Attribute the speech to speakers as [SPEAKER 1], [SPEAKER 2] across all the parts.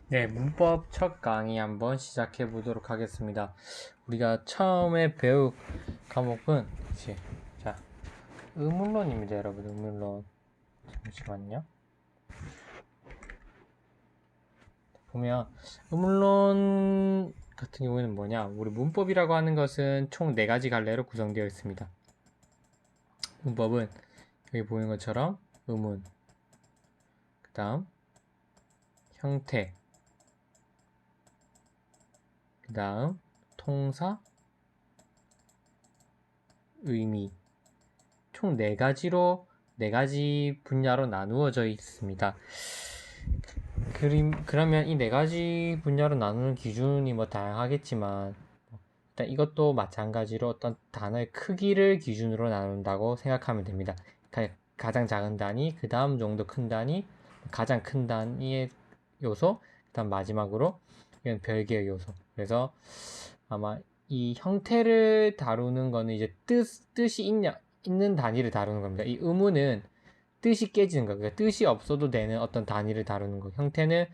[SPEAKER 1] 네, 문법 첫 강의 한번 시작해 보도록 하겠습니다. 우리가 처음에 배울 과목은 자, 의문론입니다, 여러분. 의문론. 잠시만요. 보면 의문론 같은 경우에는 뭐냐? 우리 문법이라고 하는 것은 총 4가지 갈래로 구성되어 있습니다. 문법은 여기 보이는 것처럼 의문, 그 다음 형태, 그 다음 통사, 의미, 총 4가지 분야로 나누어져 있습니다. 그러면 이 4가지 분야로 나누는 기준이 뭐 다양하겠지만, 일단 이것도 마찬가지로 어떤 단어의 크기를 기준으로 나눈다고 생각하면 됩니다. 가장 작은 단위, 그 다음 정도 큰 단위, 가장 큰 단위의 요소, 그 다음 마지막으로 이건 별개의 요소. 그래서 아마 이 형태를 다루는 거는 이제 뜻이 있는 단위를 다루는 겁니다. 이 의문은 뜻이 깨지는 거, 그러니까 뜻이 없어도 되는 어떤 단위를 다루는 거. 형태는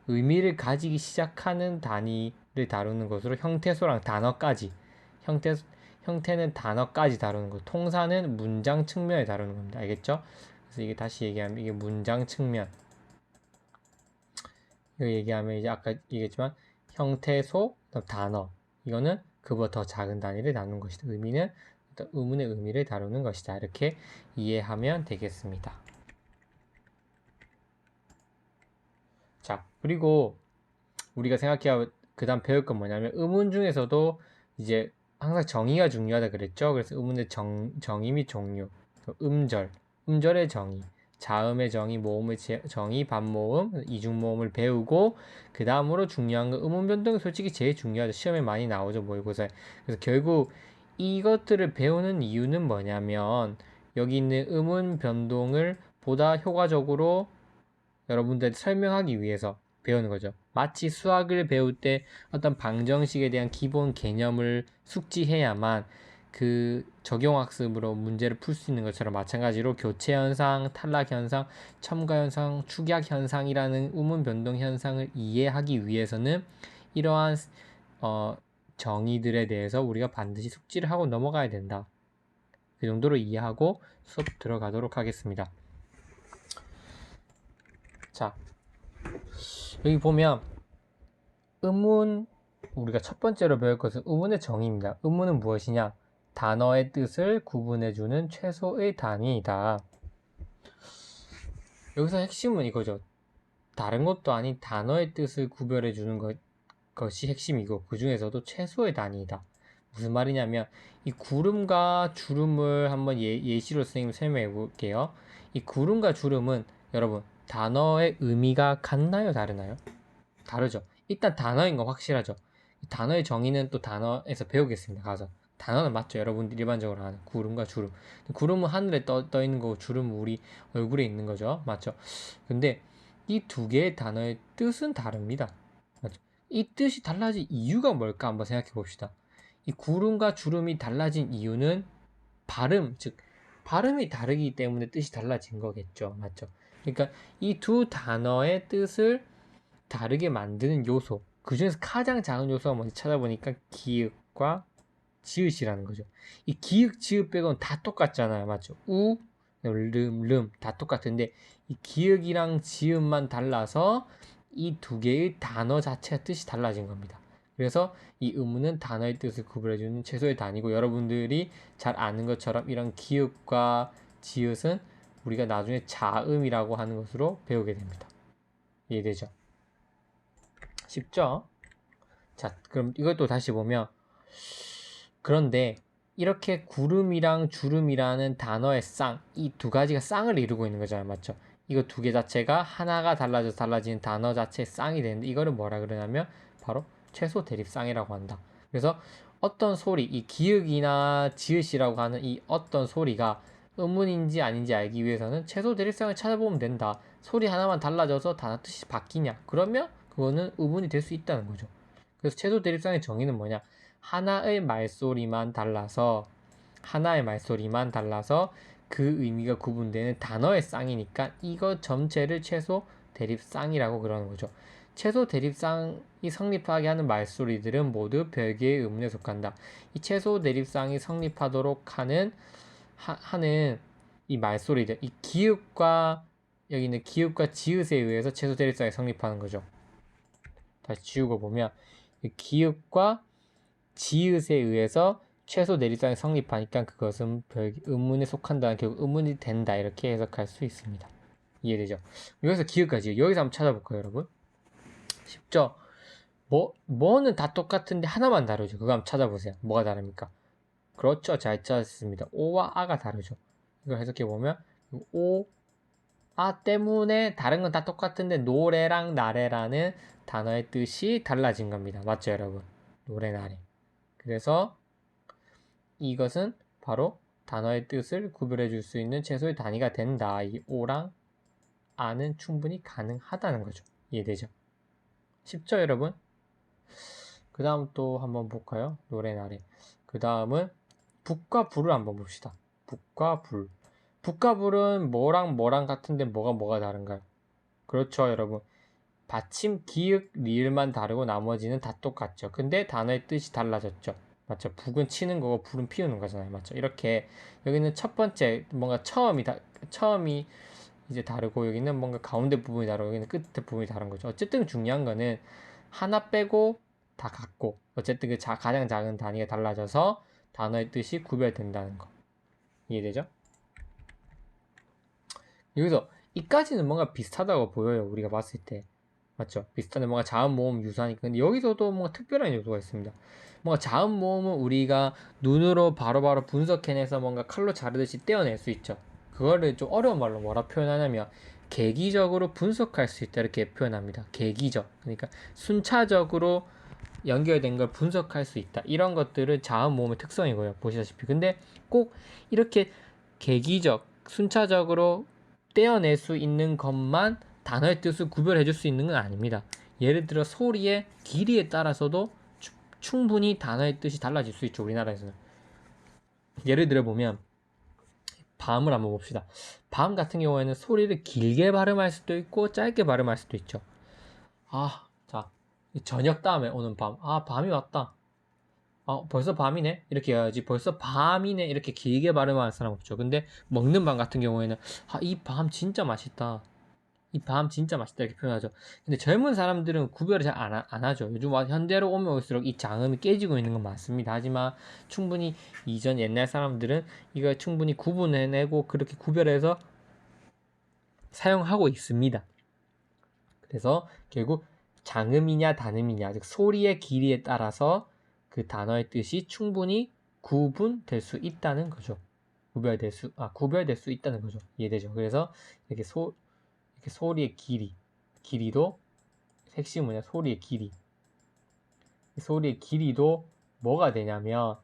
[SPEAKER 1] 의미를 가지기 시작하는 단위를 다루는 것으로 형태소랑 단어까지. 형태, 형태는 단어까지 다루는 거. 통사는 문장 측면을 다루는 겁니다. 알겠죠? 그래서 이게 다시 얘기하면 이게 문장 측면. 이거 얘기하면 이제 아까 얘기했지만 형태소, 단어. 이거는 그보다 더 작은 단위를 나누는 것이다. 의미는 의문의 의미를 다루는 것이다. 이렇게 이해하면 되겠습니다. 자, 그리고 우리가 생각해야 그 다음 배울 건 뭐냐면 의문 중에서도 이제 항상 정의가 중요하다 그랬죠. 그래서 의문의 정의 및 종류, 음절의 정의, 자음의 정의, 모음의 정의, 반모음, 이중모음을 배우고 그 다음으로 중요한 건 의문 변동이 솔직히 제일 중요하죠. 시험에 많이 나오죠, 모의고사에. 그래서 결국 이것들을 배우는 이유는 뭐냐면 여기 있는 의문 변동을 보다 효과적으로 여러분들한테 설명하기 위해서 배우는 거죠. 마치 수학을 배울 때 어떤 방정식에 대한 기본 개념을 숙지해야만 그 적용학습으로 문제를 풀 수 있는 것처럼 마찬가지로 교체현상, 탈락현상, 첨가현상, 축약현상이라는 우문 변동 현상을 이해하기 위해서는 이러한 정의들에 대해서 우리가 반드시 숙지를 하고 넘어가야 된다. 그 정도로 이해하고 수업 들어가도록 하겠습니다. 자, 여기 보면 의문, 우리가 첫 번째로 배울 것은 의문의 정의입니다. 의문은 무엇이냐? 단어의 뜻을 구분해주는 최소의 단위이다. 여기서 핵심은 이거죠. 다른 것도 아닌 단어의 뜻을 구별해주는 것이 핵심이고 그 중에서도 최소의 단위이다. 무슨 말이냐면 이 구름과 주름을 한번 예시로 선생님 설명해 볼게요. 이 구름과 주름은 여러분 단어의 의미가 같나요? 다르나요? 다르죠. 일단 단어인 건 확실하죠. 단어의 정의는 또 단어에서 배우겠습니다. 가서. 단어는 맞죠. 여러분들 일반적으로 아는 구름과 주름. 구름은 하늘에 떠 있는 거고 주름은 우리 얼굴에 있는 거죠. 맞죠? 근데 이 두 개의 단어의 뜻은 다릅니다. 맞죠? 이 뜻이 달라진 이유가 뭘까 한번 생각해 봅시다. 이 구름과 주름이 달라진 이유는 발음, 즉 발음이 다르기 때문에 뜻이 달라진 거겠죠. 맞죠? 그러니까 이 두 단어의 뜻을 다르게 만드는 요소. 그 중에서 가장 작은 요소가 뭔지 찾아보니까 기읍과 지읒이라는 거죠. 이 기읍, 지읒 빼고는 다 똑같잖아요. 맞죠? 우, 름 다 똑같은데 이 기읍이랑 지읒만 달라서 이 두 개의 단어 자체가 뜻이 달라진 겁니다. 그래서 이 의문은 단어의 뜻을 구별해주는 최소의 단위고 여러분들이 잘 아는 것처럼 이런 기읍과 지읒은 우리가 나중에 자음이라고 하는 것으로 배우게 됩니다. 이해되죠? 쉽죠? 자, 그럼 이것도 다시 보면 그런데 이렇게 구름이랑 주름이라는 단어의 쌍, 이 두 가지가 쌍을 이루고 있는 거잖아요. 맞죠? 이거 두 개 자체가 하나가 달라져서 달라지는 단어 자체의 쌍이 되는데 이거를 뭐라 그러냐면 바로 최소 대립쌍이라고 한다. 그래서 어떤 소리, 이 기역이나 지읒이라고 하는 이 어떤 소리가 의문인지 아닌지 알기 위해서는 최소 대립쌍을 찾아보면 된다. 소리 하나만 달라져서 단어 뜻이 바뀌냐? 그러면 그거는 의문이 될 수 있다는 거죠. 그래서 최소 대립쌍의 정의는 뭐냐? 하나의 말소리만 달라서 그 의미가 구분되는 단어의 쌍이니까 이거 전체를 최소 대립상이라고 그러는 거죠. 최소 대립상이 성립하게 하는 말소리들은 모두 별개의 의문에 속한다. 이 최소 대립상이 성립하도록 하는 이 말소리들, 이 기읍과 여기 있는 기읍과 지읒에 의해서 최소 대립상이 성립하는 거죠. 다시 지우고 보면 기읍과 지읒에 의해서 최소 대립상이 성립하니까 그것은 의문에 속한다는, 결국 의문이 된다, 이렇게 해석할 수 있습니다. 이해되죠? 여기서 기읍까지, 여기서 한번 찾아볼까요, 여러분? 쉽죠? 뭐는 다 똑같은데 하나만 다르죠. 그거 한번 찾아보세요. 뭐가 다릅니까? 그렇죠, 잘 찾았습니다. 오와 아가 다르죠. 이걸 해석해보면 오, 아 때문에 다른 건 다 똑같은데 노래랑 나래라는 단어의 뜻이 달라진 겁니다. 맞죠, 여러분? 노래, 나래. 그래서 이것은 바로 단어의 뜻을 구별해 줄 수 있는 최소의 단위가 된다. 이 오랑 아는 충분히 가능하다는 거죠. 이해되죠? 쉽죠, 여러분? 그 다음 또 한번 볼까요? 노래, 나래. 그 다음은 북과 불을 한번 봅시다. 북과 불. 북과 불은 뭐랑 뭐랑 같은데 뭐가 다른가요? 그렇죠, 여러분. 받침, 기역, 리을만 다르고 나머지는 다 똑같죠. 근데 단어의 뜻이 달라졌죠. 맞죠? 북은 치는 거고 불은 피우는 거잖아요. 맞죠? 이렇게 여기는 첫 번째 뭔가 처음이 이제 다르고, 여기는 뭔가 가운데 부분이 다르고, 여기는 끝에 부분이 다른 거죠. 어쨌든 중요한 거는 하나 빼고 다 같고, 어쨌든 그 가장 작은 단위가 달라져서 단어의 뜻이 구별된다는 거. 이해되죠? 여기서 이까지는 뭔가 비슷하다고 보여요. 우리가 봤을 때. 맞죠? 비슷한데 뭔가 자음, 모음 유사하니까. 근데 여기서도 뭔가 특별한 요소가 있습니다. 뭔가 자음, 모음은 우리가 눈으로 바로바로 분석해내서 뭔가 칼로 자르듯이 떼어낼 수 있죠. 그거를 좀 어려운 말로 뭐라 표현하냐면 계기적으로 분석할 수 있다, 이렇게 표현합니다. 계기적. 그러니까 순차적으로 연결된 걸 분석할 수 있다. 이런 것들은 자음, 모음의 특성이고요. 보시다시피. 근데 꼭 이렇게 계기적, 순차적으로 떼어낼 수 있는 것만 단어의 뜻을 구별해 줄 수 있는 건 아닙니다. 예를 들어 소리의 길이에 따라서도 충분히 단어의 뜻이 달라질 수 있죠. 우리나라에서는. 예를 들어 보면 밤을 한번 봅시다. 밤 같은 경우에는 소리를 길게 발음할 수도 있고 짧게 발음할 수도 있죠. 자, 저녁 다음에 오는 밤. 밤이 왔다. 벌써 밤이네? 이렇게 해야지. 벌써 밤이네? 이렇게 길게 발음하는 사람 없죠. 근데 먹는 밤 같은 경우에는 이 밤 진짜 맛있다. 이 밤 진짜 맛있다, 이렇게 표현하죠. 근데 젊은 사람들은 구별을 잘 안 하죠. 요즘 현대로 오면 올수록 이 장음이 깨지고 있는 건 맞습니다. 하지만 충분히 이전 옛날 사람들은 이걸 충분히 구분해내고 그렇게 구별해서 사용하고 있습니다. 그래서 결국 장음이냐 단음이냐, 즉 소리의 길이에 따라서 그 단어의 뜻이 충분히 구분될 수 있다는 거죠. 구별될 수 있다는 거죠. 이해되죠? 그래서 이렇게 소리의 길이도 핵심이 뭐냐? 소리의 길이. 소리의 길이도 뭐가 되냐면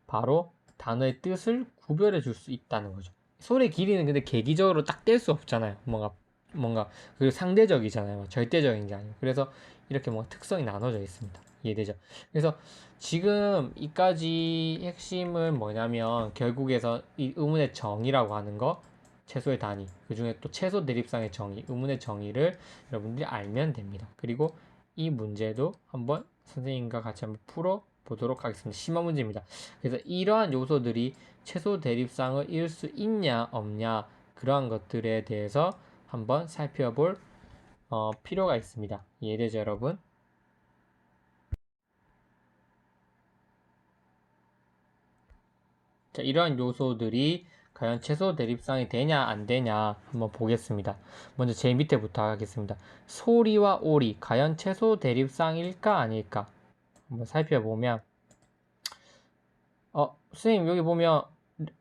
[SPEAKER 1] 바로 단어의 뜻을 구별해 줄 수 있다는 거죠. 소리의 길이는 근데 계기적으로 딱 뗄 수 없잖아요. 뭔가 그 상대적이잖아요. 절대적인 게 아니에요. 그래서 이렇게 뭔가 특성이 나눠져 있습니다. 이해되죠? 그래서 지금 이까지 핵심은 뭐냐면 결국에서 이 의문의 정의라고 하는 거, 최소의 단위, 그 중에 또 최소 대립상의 정의, 의문의 정의를 여러분들이 알면 됩니다. 그리고 이 문제도 한번 선생님과 같이 한번 풀어보도록 하겠습니다. 심화 문제입니다. 그래서 이러한 요소들이 최소 대립상을 이을 수 있냐 없냐, 그러한 것들에 대해서 한번 살펴볼 필요가 있습니다. 이해되죠, 여러분? 자, 이러한 요소들이 과연 최소 대립상이 되냐 안 되냐 한번 보겠습니다. 먼저 제일 밑에부터 하겠습니다. 소리와 오리 과연 최소 대립상일까 아닐까 한번 살펴보면, 선생님 여기 보면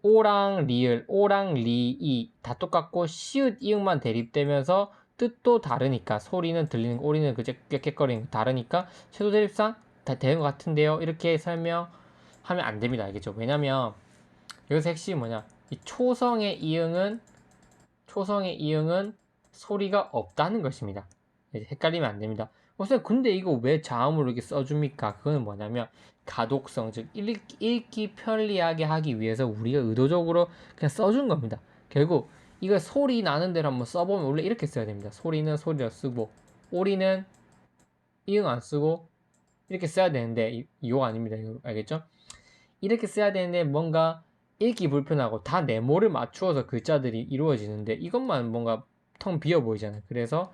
[SPEAKER 1] 오랑 리을, 오랑 리이 다 똑같고 시읒 이응만 대립되면서 뜻도 다르니까, 소리는 들리는 거, 오리는 그저 꽥꽥거리는 거 다르니까 최소 대립상 다 되는 것 같은데요, 이렇게 설명하면 안 됩니다. 알겠죠? 왜냐면 여기서 핵심이 뭐냐, 이 초성의 이응은 소리가 없다는 것입니다. 헷갈리면 안 됩니다. 선생님 근데 이거 왜 자음으로 이렇게 써줍니까? 그거는 뭐냐면 가독성, 즉 읽기 편리하게 하기 위해서 우리가 의도적으로 그냥 써준 겁니다. 결국 이거 소리 나는 대로 한번 써보면 원래 이렇게 써야 됩니다. 소리는 소리로 쓰고 오리는 이응 안 쓰고 이렇게 써야 되는데 이거 아닙니다. 이거 알겠죠? 이렇게 써야 되는데 뭔가 읽기 불편하고 다 네모를 맞추어서 글자들이 이루어지는데 이것만 뭔가 텅 비어 보이잖아요. 그래서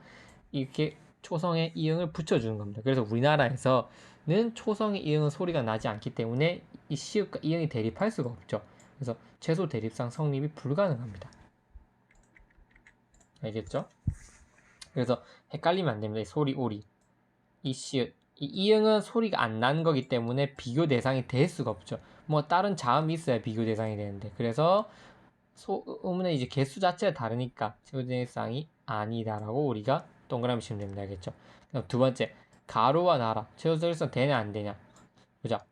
[SPEAKER 1] 이렇게 초성에 이응을 붙여주는 겁니다. 그래서 우리나라에서는 초성의 이응은 소리가 나지 않기 때문에 이 시읍과 이응이 대립할 수가 없죠. 그래서 최소 대립상 성립이 불가능합니다. 알겠죠? 그래서 헷갈리면 안 됩니다. 이 소리, 오리, 이 시읍, 이 이응은 소리가 안 나는 거기 때문에 비교 대상이 될 수가 없죠. 뭐 다른 자음이 있어야 비교 대상이 되는데 그래서 의문의 이제 개수 자체가 다르니까 최소 대상이 아니다라고 우리가 동그라미 치면 됩니다. 알겠죠? 그럼 두 번째, 가로와 나라 최소 대립상 되냐 안 되냐? 보자.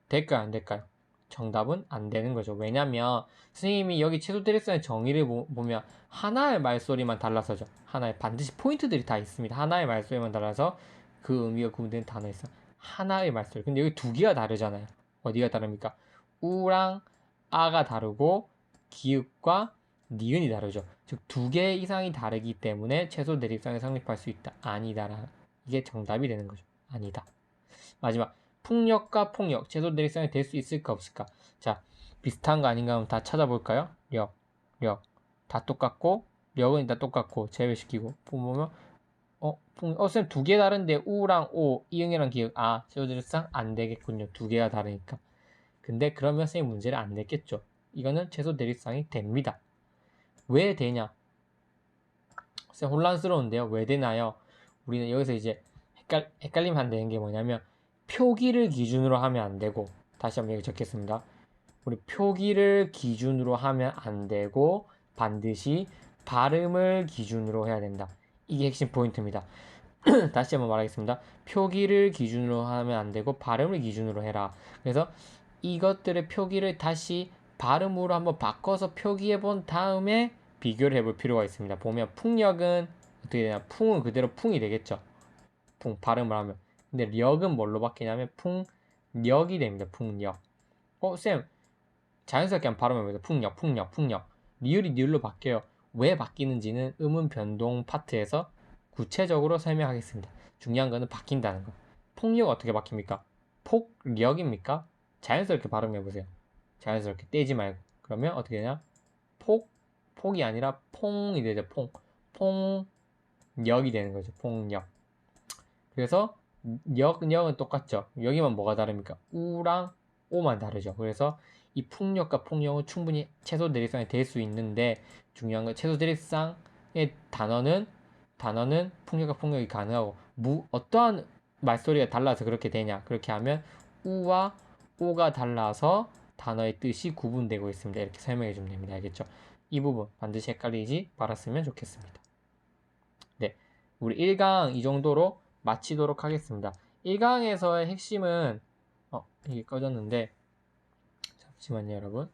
[SPEAKER 1] 될까요 안 될까요? 정답은 안 되는 거죠. 왜냐면 선생님이 여기 최소 대립상의 정의를 보면 하나의 말소리만 달라서죠. 하나의 반드시 포인트들이 다 있습니다. 하나의 말소리만 달라서 그 의미가 구분되는 단어 있어. 하나의 말소리. 근데 여기 두 개가 다르잖아요. 어디가 다릅니까? 우랑 아가 다르고 기읍과 니은이 다르죠. 즉 두 개 이상이 다르기 때문에 최소 대립상에 성립할 수 있다. 아니다라. 이게 정답이 되는 거죠. 아니다. 마지막 풍력과 폭력 최소 대립상이 될 수 있을까 없을까? 자, 비슷한 거 아닌가 한번 다 찾아볼까요? 력 다 똑같고 력은 일단 똑같고 제외시키고 보면 쌤 두 개 다른데 우랑 오 이응이랑 기역 최소 대립상 안 되겠군요. 두 개가 다르니까. 근데 그러면 쌤 문제를 안 냈겠죠. 이거는 최소 대립상이 됩니다. 왜 되냐? 쌤 혼란스러운데요. 왜 되나요? 우리는 여기서 이제 헷갈리면 안 되는 게 뭐냐면 표기를 기준으로 하면 안 되고 다시 한번 여기 적겠습니다. 우리 표기를 기준으로 하면 안 되고 반드시 발음을 기준으로 해야 된다. 이게 핵심 포인트입니다. 다시 한번 말하겠습니다. 표기를 기준으로 하면 안 되고 발음을 기준으로 해라. 그래서 이것들의 표기를 다시 발음으로 한번 바꿔서 표기해 본 다음에 비교를 해볼 필요가 있습니다. 보면 풍력은 어떻게 되냐? 풍은 그대로 풍이 되겠죠. 풍 발음을 하면. 근데 력은 뭘로 바뀌냐면 풍력이 됩니다. 풍력. 쌤 자연스럽게 한번 발음해보세요. 풍력. 리을이 니을로 바뀌어요. 왜 바뀌는지는 음운 변동 파트에서 구체적으로 설명하겠습니다. 중요한 거는 바뀐다는 거. 폭력 어떻게 바뀝니까? 폭력입니까? 자연스럽게 발음해보세요. 자연스럽게 떼지 말고. 그러면 어떻게 되냐? 폭이 아니라 퐁이 되죠. 폭력이 되는 거죠. 폭력. 그래서 역은 똑같죠. 여기만 뭐가 다릅니까? 우랑 오만 다르죠. 그래서 이 풍력과 폭력은 충분히 최소 대립상이 될 수 있는데 중요한 건 최소 대립상의 단어는 풍력과 폭력이 가능하고 어떠한 말소리가 달라서 그렇게 되냐? 그렇게 하면 우와 오가 달라서 단어의 뜻이 구분되고 있습니다. 이렇게 설명해 주면 됩니다. 알겠죠? 이 부분 반드시 헷갈리지 말았으면 좋겠습니다. 네, 우리 1강 이 정도로 마치도록 하겠습니다. 1강에서의 핵심은 이게 꺼졌는데 잠시만요 여러분.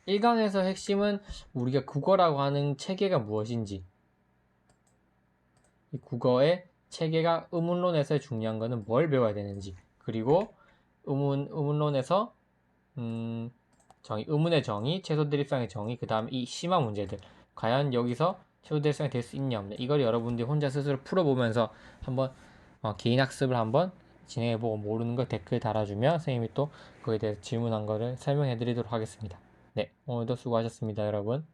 [SPEAKER 1] 1강에서 핵심은 우리가 국어라고 하는 체계가 무엇인지 이 국어의 체계가 의문론에서의 중요한 거는 뭘 배워야 되는지 그리고 의문론에서 의문의 정의, 최소 대립상의 정의, 그 다음에 이 심화 문제들 과연 여기서 최소 대립상이 될 수 있냐 없냐 이걸 여러분들이 혼자 스스로 풀어보면서 한번 개인 학습을 한번 진행해보고 모르는 거 댓글 달아주면 선생님이 또 그거에 대해서 질문한 거를 설명해 드리도록 하겠습니다. 네, 오늘도 수고하셨습니다 여러분.